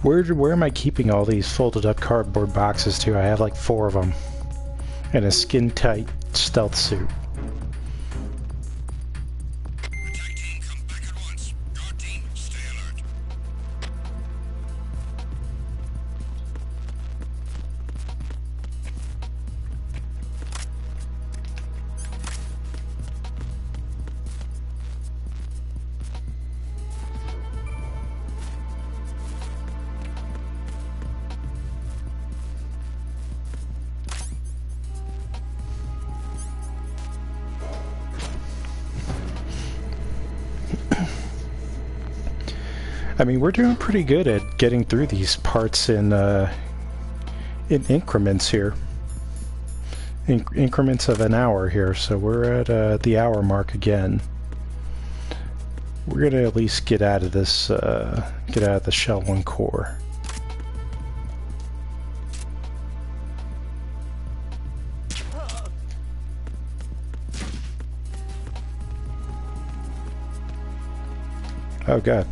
Where am I keeping all these folded up cardboard boxes to? I have like 4 of them. And a skin tight stealth suit. Attack team, come back at once. Guard team, stay alert. I mean, we're doing pretty good at getting through these parts in increments here. Increments of an hour here, so we're at the hour mark again. We're gonna at least get out of this, get out of the Shell 1 core. Oh god.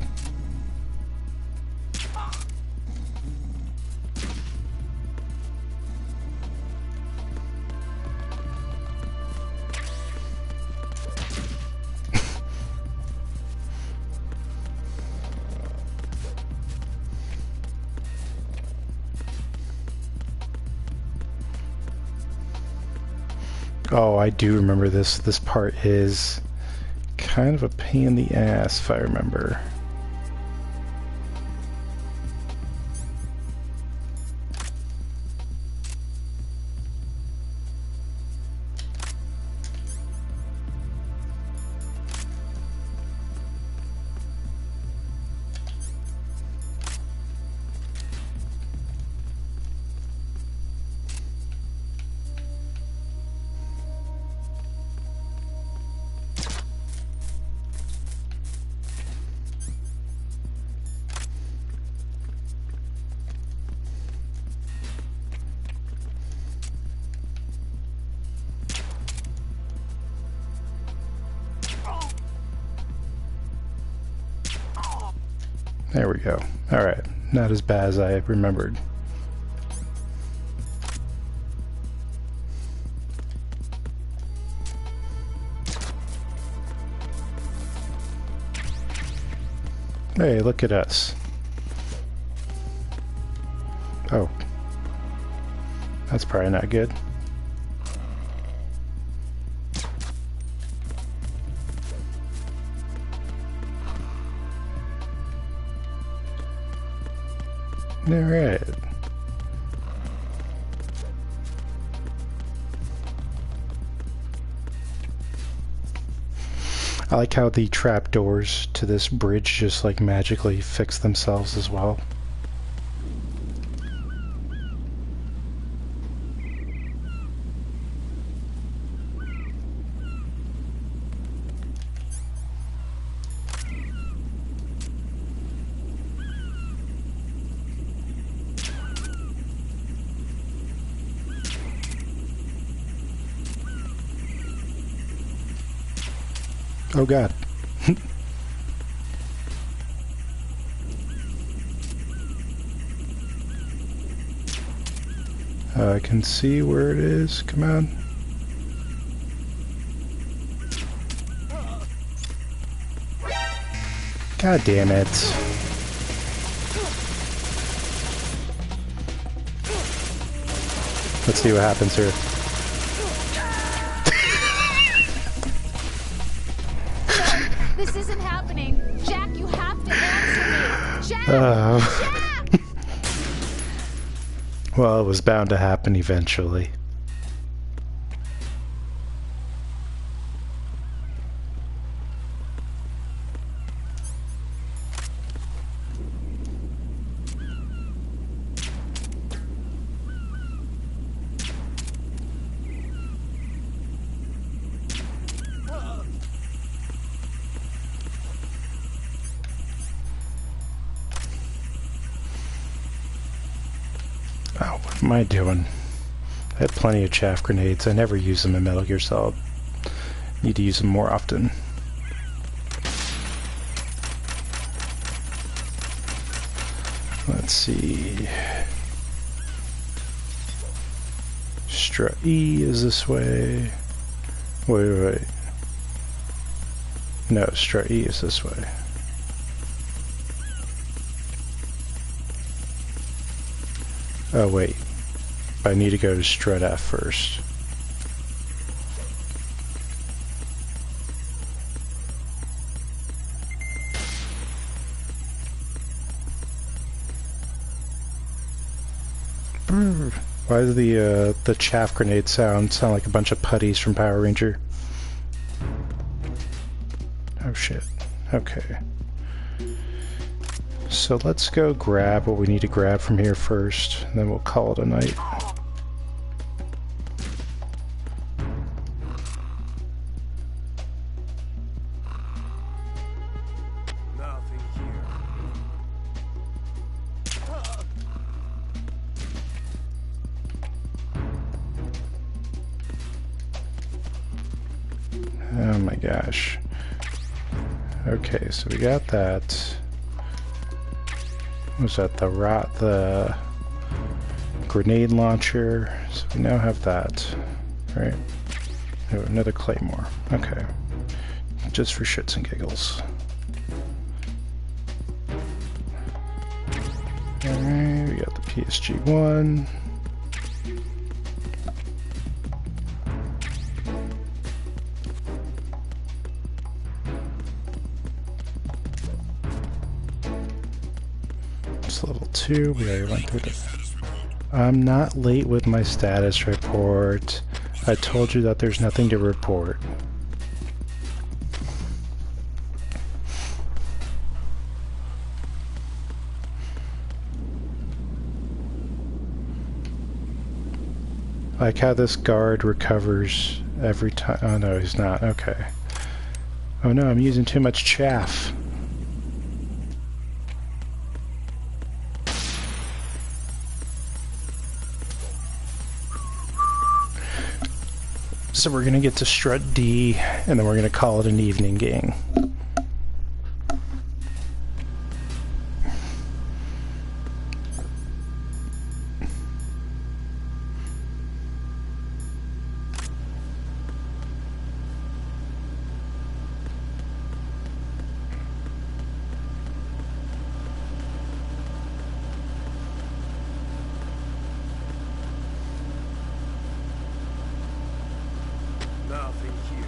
Oh, I do remember this. This part is kind of a pain in the ass, if I remember. There we go. Alright, not as bad as I remembered. Hey, look at us. Oh. That's probably not good. Alright. I like how the trapdoors to this bridge just like magically fix themselves as well. Oh god. I can see where it is. Come on. God damn it. Let's see what happens here. This isn't happening. Jack, you have to answer me. Jack! Jack! Well, it was bound to happen eventually. Oh, what am I doing? I had plenty of chaff grenades. I never use them in Metal Gear Solid. Need to use them more often. Let's see. Strut E is this way. Wait. No, Strut E is this way. Oh wait, I need to go to Strut F first. Why does the chaff grenade sound like a bunch of putties from Power Ranger? Oh shit. Okay. So let's go grab what we need to grab from here first, and then we'll call it a night. Nothing here. Oh my gosh. Okay, so we got that. Was that the grenade launcher? So we now have that, right? Oh, another claymore. Okay, just for shits and giggles. Alright, we got the PSG-1. Level 2, we already went through this. I'm not late with my status report. I told you that there's nothing to report. Like how this guard recovers every time. Oh no, he's not. Okay. Oh no, I'm using too much chaff. So we're going to get to Strut D, and then we're going to call it an evening, gang. nothing here.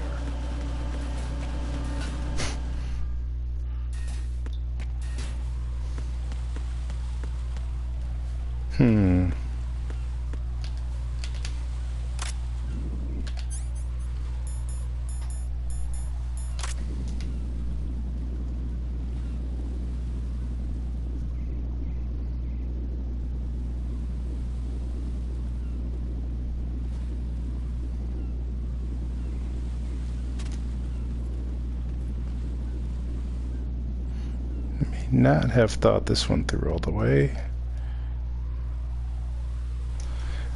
Not have thought this one through all the way.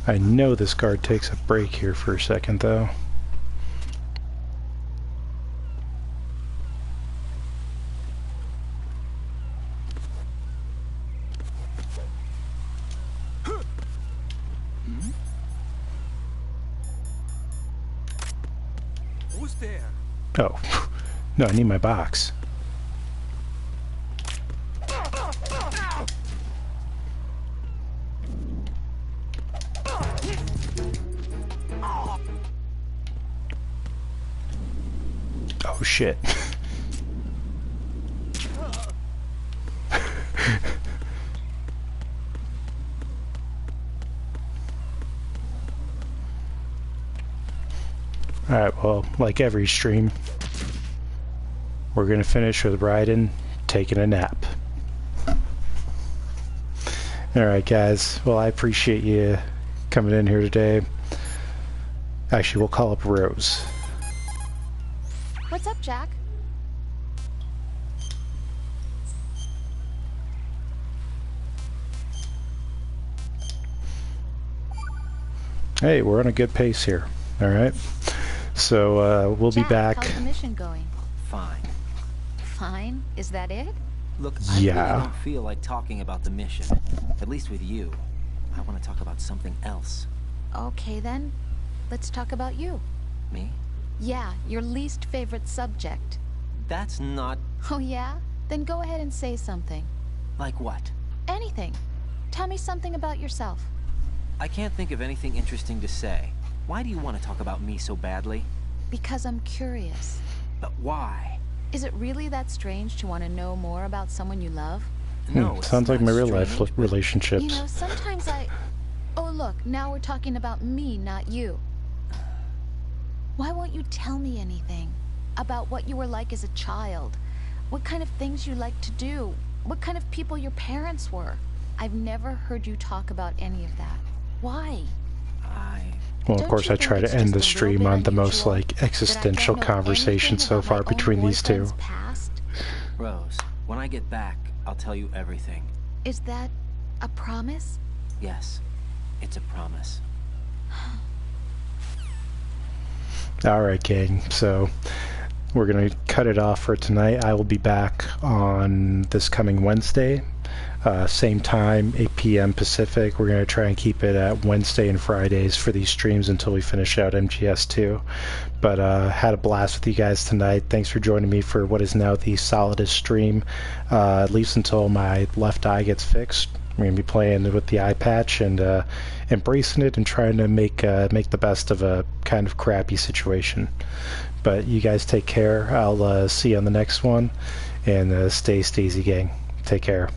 I know this guard takes a break here for a second, though. Who's there? Oh, no, I need my box. Oh shit. Alright, well, like every stream, we're gonna finish with Raiden taking a nap. Alright guys, well I appreciate you coming in here today. Actually, we'll call up Rose. What's up, Jack? Hey, we're on a good pace here. Alright. So, we'll Jack, be back. how's the mission going? Fine. Fine? Is that it? Look, I Yeah. really don't feel like talking about the mission. At least with you. I want to talk about something else. Okay then. Let's talk about you. Me? Yeah, your least favorite subject. That's not... Oh yeah? Then go ahead and say something. Like what? Anything. Tell me something about yourself. I can't think of anything interesting to say. Why do you want to talk about me so badly? Because I'm curious. But why? Is it really that strange to want to know more about someone you love? No, it's sounds like not my real life strange, but- relationships. You know, sometimes Oh look, now we're talking about me, not you. Why won't you tell me anything? About what you were like as a child? What kind of things you liked to do? What kind of people your parents were? I've never heard you talk about any of that. Why? Well, of Don't course, you I think try it's to end the just a little stream bit on the most, unusual like, that I don't existential know conversation anything so about far my own between these two. boyfriend's past? Rose, when I get back, I'll tell you everything. Is that a promise? Yes, it's a promise. Alright, gang, so we're going to cut it off for tonight. I will be back on this coming Wednesday. Same time, 8 p.m. Pacific. We're going to try and keep it at Wednesday and Fridays for these streams until we finish out MGS2. But had a blast with you guys tonight. Thanks for joining me for what is now the solidest stream, at least until my left eye gets fixed. We're going to be playing with the eye patch and embracing it and trying to make the best of a kind of crappy situation. But you guys take care. I'll see you on the next one. And stay Stazy, gang. Take care.